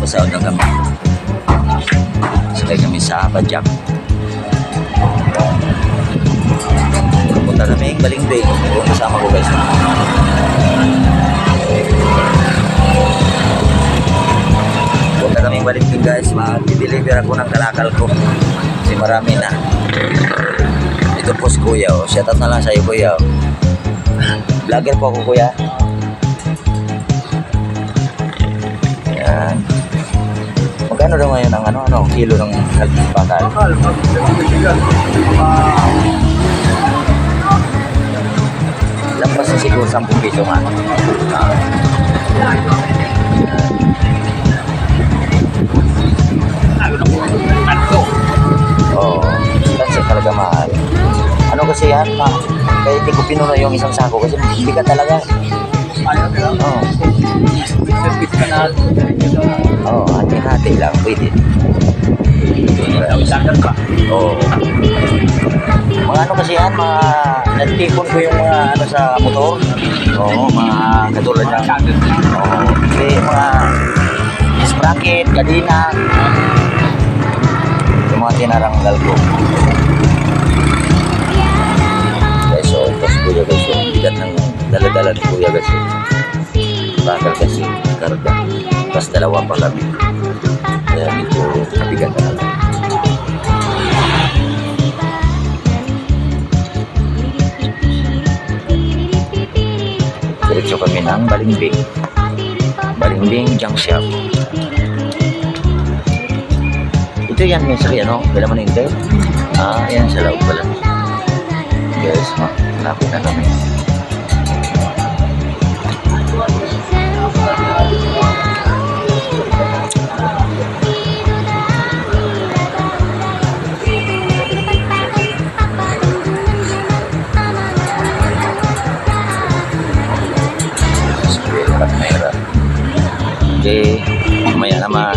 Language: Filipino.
Pasaon na kami. Sakay kami sa Badyak. Punta kami yung Balimbing. Kung kasama ko guys. Punta kami yung Balimbing guys. Mag-deliver ako ng kalakal ko. Kasi marami na. Ito po si Kuya. Shout out na lang sa'yo Kuya. Vlogger po ako Kuya. Ayan. Magkano daw ngayon ang kilo ng bakal? Lampas na siguro 10 piso nga. Oo, that's talaga mahal. Ano kasi yan? Kaya hindi ko pinuno yung isang sako kasi bigat talaga. Oo. Oo, hati-hati lang. Pwede. Oo. Mga ano kasi yan, mga nagtipon ko yung mga ano sa motor. Oo, mga katulad ng mga sprocket, kadina. Yung mga tinaranggal ko. Guys, so, tapos Kuya guys, yung bigat ng dala-dala ni Kuya guys. Bakal kasi, karga. Tapos dalawa pa kami. Kaya medyo kabigat na lang. Diretso kami ng Balimbing. Balimbing Junction. Ito yan may sakyan, no? Kailan mo na hintay? Yan sa loob pala. Guys, malapit na kami. Okay, mamaya naman.